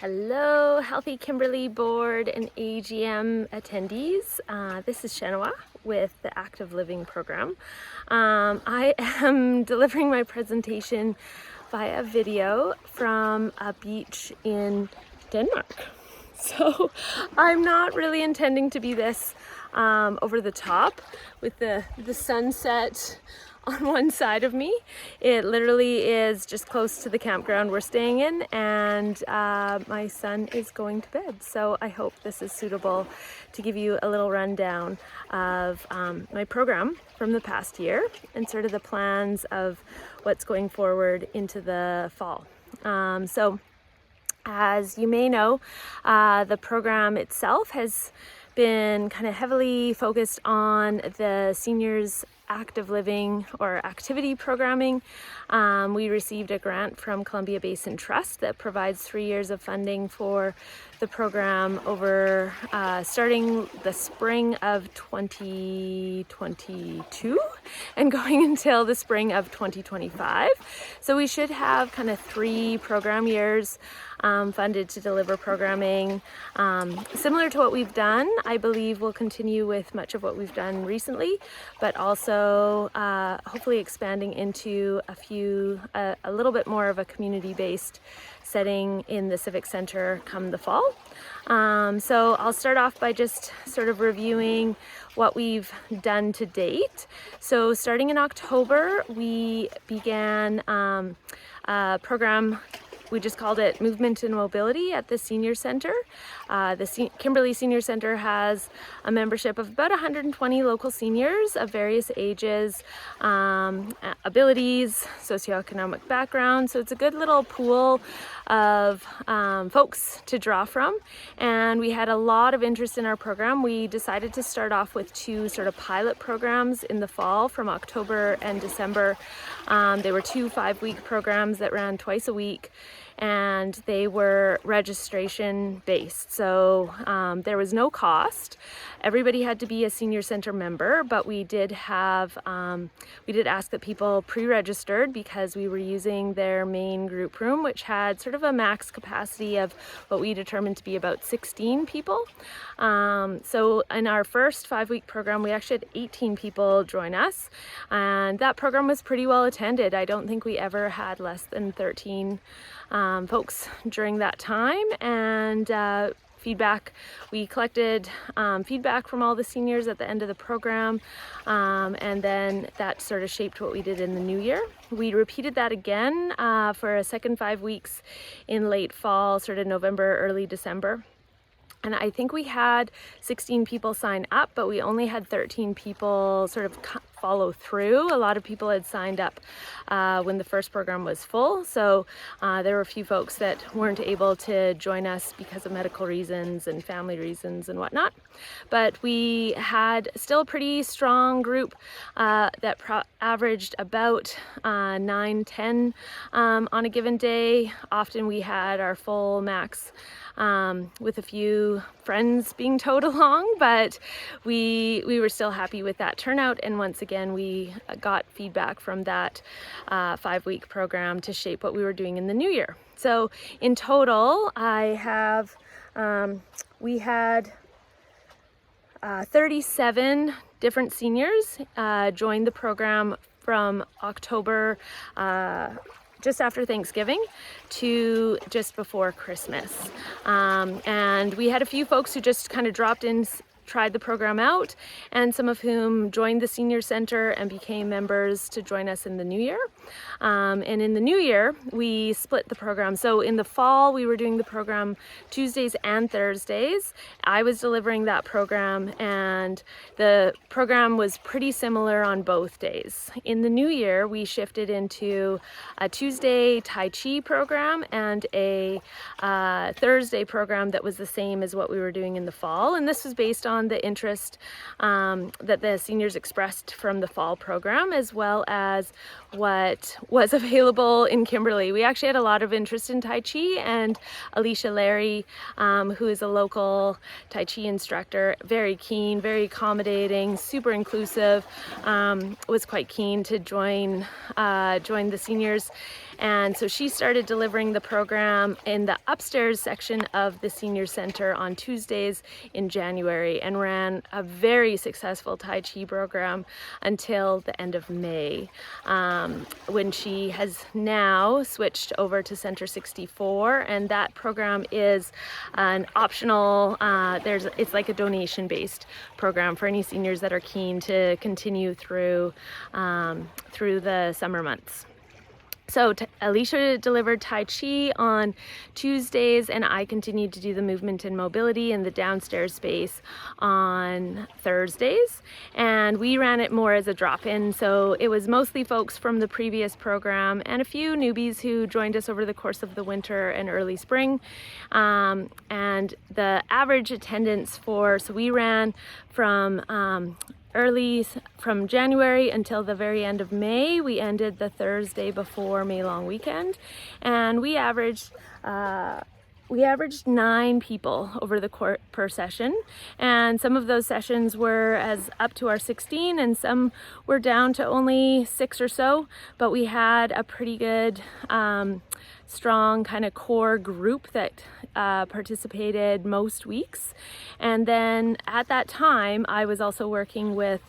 Hello, Healthy Kimberley Board and AGM attendees. This is Shenoa with the Active Living program. I am delivering my presentation via video from a beach in Denmark. So I'm not really intending to be this over the top with the sunset on one side of me. It literally is just close to the campground we're staying in, and my son is going to bed. So I hope this is suitable to give you a little rundown of my program from the past year and sort of the plans of what's going forward into the fall. So as you may know, the program itself has been kind of heavily focused on the seniors active living or activity programming. We received a grant from Columbia Basin Trust that provides 3 years of funding for the program over starting the spring of 2022 and going until the spring of 2025. So we should have kind of 3 program years funded to deliver programming similar to what we've done. I believe we'll continue with much of what we've done recently, but also hopefully expanding into a little bit more of a community-based setting in the Civic Center come the fall. So I'll start off by just sort of reviewing what we've done to date. So starting in October, we began a program. We just called it Movement and Mobility at the Senior Center. The Kimberley Senior Center has a membership of about 120 local seniors of various ages, abilities, socioeconomic background. So it's a good little pool of folks to draw from. And we had a lot of interest in our program. We decided to start off with 2 sort of pilot programs in the fall from October and December. They were 2 5-week programs that ran twice a week, and they were registration based. So there was no cost. Everybody had to be a senior center member, but we did ask that people pre-registered because we were using their main group room, which had sort of a max capacity of what we determined to be about 16 people. So in our first 5-week program, we actually had 18 people join us, and that program was pretty well attended. I don't think we ever had less than 13 folks during that time, and we collected feedback from all the seniors at the end of the program, and then that sort of shaped what we did in the new year. We repeated that again for a second 5 weeks in late fall, sort of November, early December. And I think we had 16 people sign up, but we only had 13 people sort of follow through. A lot of people had signed up when the first program was full. So there were a few folks that weren't able to join us because of medical reasons and family reasons and whatnot. But we had still a pretty strong group that averaged about 9-10 on a given day. Often we had our full max with a few friends being towed along, but we were still happy with that turnout. And once again, we got feedback from that 5-week program to shape what we were doing in the new year. So in total, we had 37 different seniors join the program from October just after Thanksgiving to just before Christmas. And we had a few folks who just kind of dropped in, tried the program out, and some of whom joined the senior center and became members to join us in the new year. And in the new year, we split the program. So in the fall, we were doing the program Tuesdays and Thursdays. I was delivering that program, and the program was pretty similar on both days. In the new year, we shifted into a Tuesday Tai Chi program and a Thursday program that was the same as what we were doing in the fall. And this was based on the interest that the seniors expressed from the fall program, as well as what was available in Kimberley. We actually had a lot of interest in Tai Chi, and Alicia Larry, who is a local Tai Chi instructor, very keen, very accommodating, super inclusive, was quite keen to join the seniors. And so she started delivering the program in the upstairs section of the senior center on Tuesdays in January, and ran a very successful Tai Chi program until the end of May, when she has now switched over to Center 64, and that program is an optional, it's like a donation-based program for any seniors that are keen to continue through the summer months. So Alicia delivered Tai Chi on Tuesdays, and I continued to do the movement and mobility in the downstairs space on Thursdays. And we ran it more as a drop-in, so it was mostly folks from the previous program and a few newbies who joined us over the course of the winter and early spring. And the average attendance so we ran from from January until the very end of May. We ended the Thursday before May long weekend, and we averaged 9 people over the course per session, and some of those sessions were as up to our 16, and some were down to only 6 or so, but we had a pretty good strong kind of core group that participated most weeks. And then at that time I was also working with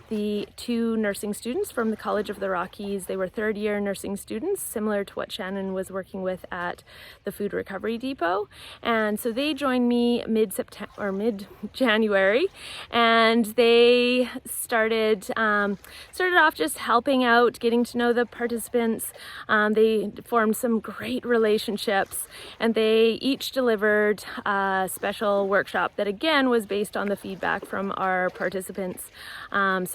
the 2 nursing students from the College of the Rockies. They were 3rd-year nursing students, similar to what Shannon was working with at the Food Recovery Depot. And so they joined me mid-January, and they started off just helping out, getting to know the participants. They formed some great relationships, and they each delivered a special workshop that again was based on the feedback from our participants.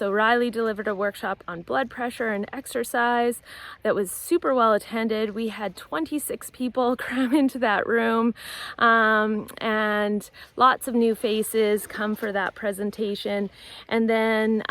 So Riley delivered a workshop on blood pressure and exercise that was super well attended. We had 26 people cram into that room, and lots of new faces come for that presentation. And then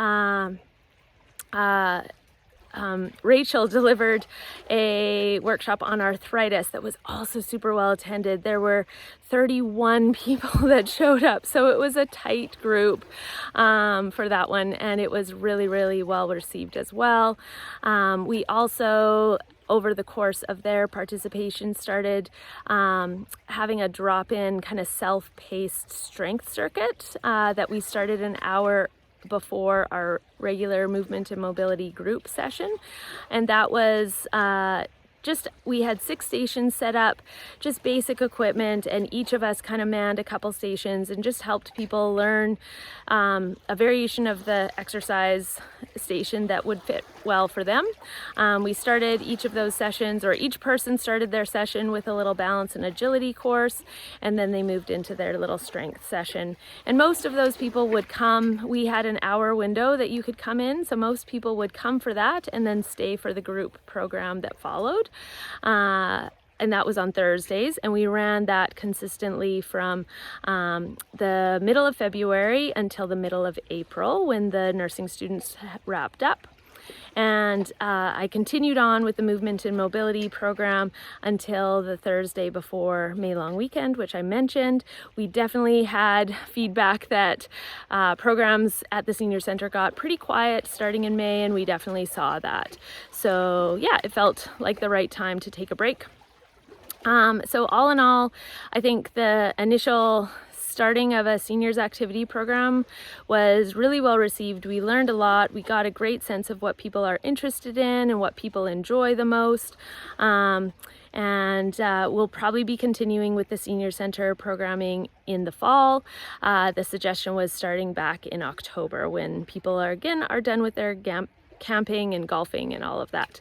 Rachel delivered a workshop on arthritis that was also super well attended. There were 31 people that showed up, so it was a tight group for that one, and it was really, really well received as well. We also, over the course of their participation, started having a drop-in kind of self-paced strength circuit that we started an hour before our regular movement and mobility group session. And that was we had 6 stations set up, just basic equipment, and each of us kind of manned a couple stations and just helped people learn a variation of the exercise station that would fit well for them. We started each of those sessions, or each person started their session with a little balance and agility course, and then they moved into their little strength session. And most of those people would come. We had an hour window that you could come in, so most people would come for that and then stay for the group program that followed. And that was on Thursdays, and we ran that consistently from the middle of February until the middle of April, when the nursing students wrapped up. And I continued on with the movement and mobility program until the Thursday before May long weekend, which I mentioned. We definitely had feedback that programs at the senior center got pretty quiet starting in May, and we definitely saw that. So yeah, it felt like the right time to take a break. So all in all, I think the initial starting of a seniors activity program was really well received. We learned a lot. We got a great sense of what people are interested in and what people enjoy the most. And we'll probably be continuing with the senior center programming in the fall. The suggestion was starting back in October, when people are done with their camping and golfing and all of that.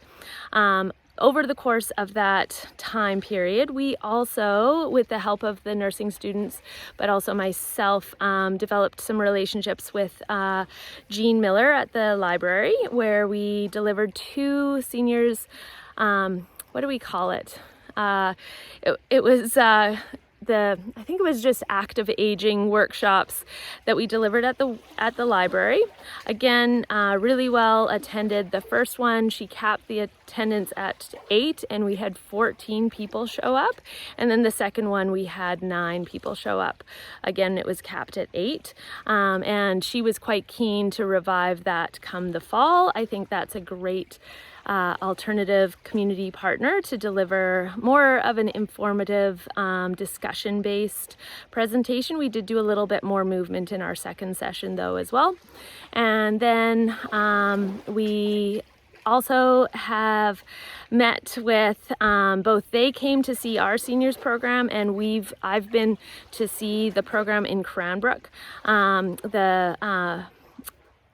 Over the course of that time period, we also, with the help of the nursing students, but also myself, developed some relationships with Jean Miller at the library, where we delivered 2 seniors, what do we call it? It was I think it was just active aging workshops that we delivered at the library. Again, really well attended. The first one, she capped the attendance at 8, and we had 14 people show up. And then the second one, we had 9 people show up. Again, it was capped at 8. And she was quite keen to revive that come the fall. I think that's a great alternative community partner to deliver more of an informative discussion-based presentation. We did do a little bit more movement in our second session though as well. And then we also have met with both they came to see our seniors program, and I've been to see the program in Cranbrook,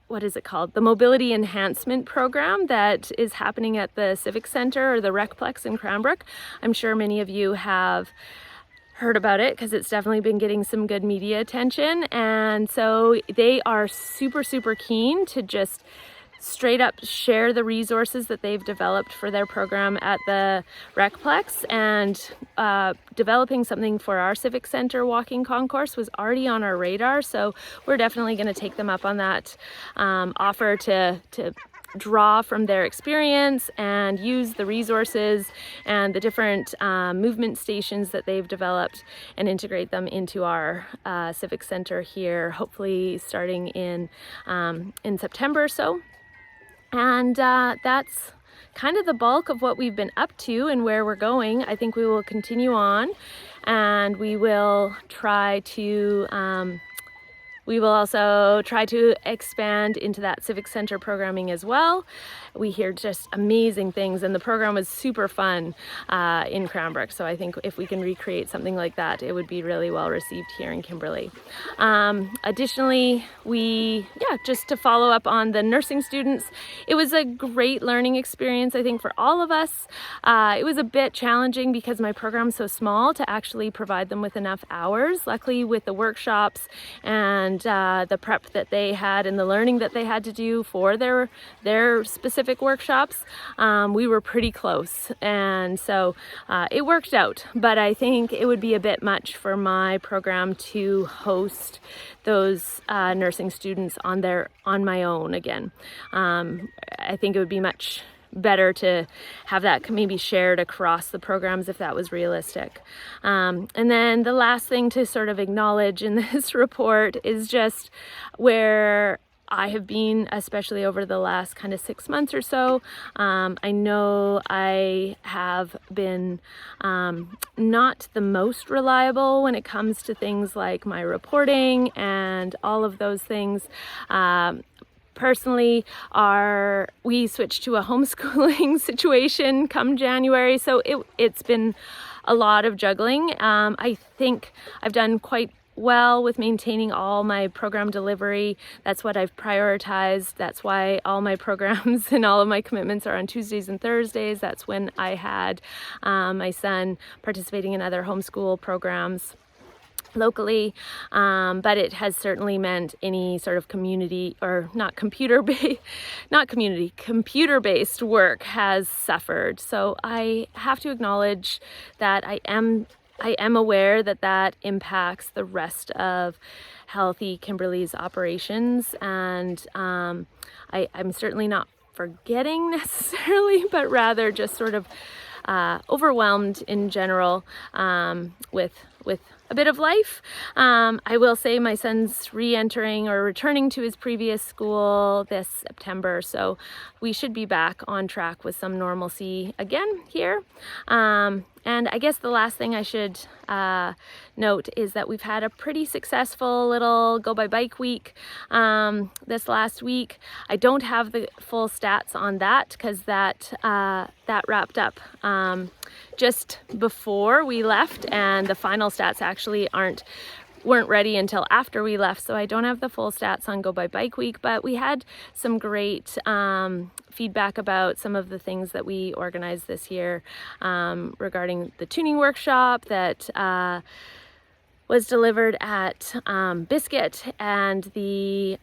what is it called? The Mobility Enhancement Program that is happening at the Civic Center or the Recplex in Cranbrook. I'm sure many of you have heard about it because it's definitely been getting some good media attention, and so they are super keen to just straight up share the resources that they've developed for their program at the Recplex, and developing something for our Civic Center walking concourse was already on our radar, so we're definitely going to take them up on that offer to draw from their experience and use the resources and the different movement stations that they've developed and integrate them into our Civic Center here, hopefully starting in September or so. And that's kind of the bulk of what we've been up to and where we're going. I think we will continue on, and we will try to we will also try to expand into that Civic Center programming as well. We hear just amazing things, and the program was super fun in Cranbrook. So I think if we can recreate something like that, it would be really well received here in Kimberley. Additionally, just to follow up on the nursing students, it was a great learning experience, I think, for all of us. It was a bit challenging because my program's so small to actually provide them with enough hours. Luckily, with the workshops and the prep that they had and the learning that they had to do for their specific workshops, we were pretty close, and so it worked out. But I think it would be a bit much for my program to host those nursing students on my own again. I think it would be much better to have that maybe shared across the programs if that was realistic. And then the last thing to sort of acknowledge in this report is just where I have been, especially over the last kind of 6 months or so. I know I have been not the most reliable when it comes to things like my reporting and all of those things. Personally, we switched to a homeschooling situation come January, so it's been a lot of juggling. I think I've done quite well with maintaining all my program delivery. That's what I've prioritized. That's why all my programs and all of my commitments are on Tuesdays and Thursdays. That's when I had my son participating in other homeschool programs locally, but it has certainly meant any sort of computer-based work has suffered. So I have to acknowledge that I am aware that impacts the rest of Healthy Kimberley's operations, and I'm certainly not forgetting necessarily, but rather just sort of overwhelmed in general with a bit of life. I will say my son's re-entering or returning to his previous school this September, so we should be back on track with some normalcy again here. And I guess the last thing I should note is that we've had a pretty successful little Go by Bike week this last week. I don't have the full stats on that because that wrapped up just before we left, and the final stats actually weren't ready until after we left, so I don't have the full stats on Go by Bike Week, but we had some great feedback about some of the things that we organized this year regarding the tuning workshop that was delivered at Biscuit, and the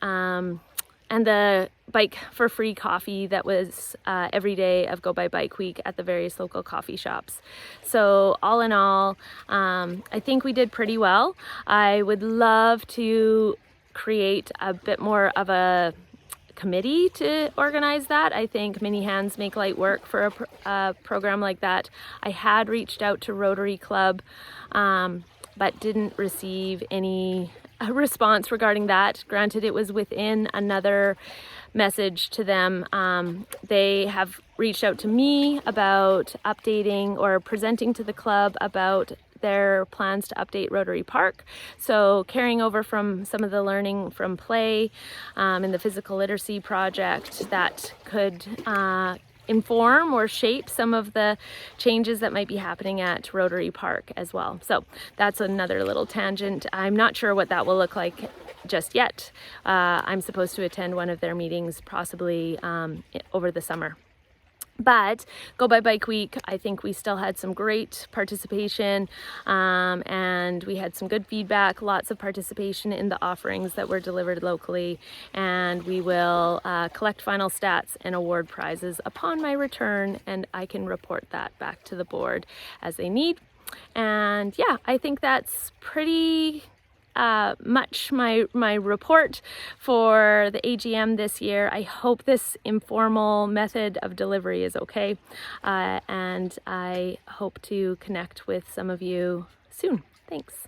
Bike for Free coffee that was every day of Go by Bike Week at the various local coffee shops. So all in all, I think we did pretty well. I would love to create a bit more of a committee to organize that. I think many hands make light work for a program like that. I had reached out to Rotary Club, but didn't receive any response regarding that. Granted, it was within another message to them. They have reached out to me about updating or presenting to the club about their plans to update Rotary Park. So carrying over from some of the learning from play in the physical literacy project that could inform or shape some of the changes that might be happening at Rotary Park as well. So that's another little tangent. I'm not sure what that will look like just yet. I'm supposed to attend one of their meetings possibly over the summer. But Go by Bike Week, I think we still had some great participation, and we had some good feedback, lots of participation in the offerings that were delivered locally, and we will collect final stats and award prizes upon my return, and I can report that back to the board as they need. And yeah, I think that's pretty much my report for the AGM this year. I hope this informal method of delivery is okay, and I hope to connect with some of you soon. Thanks.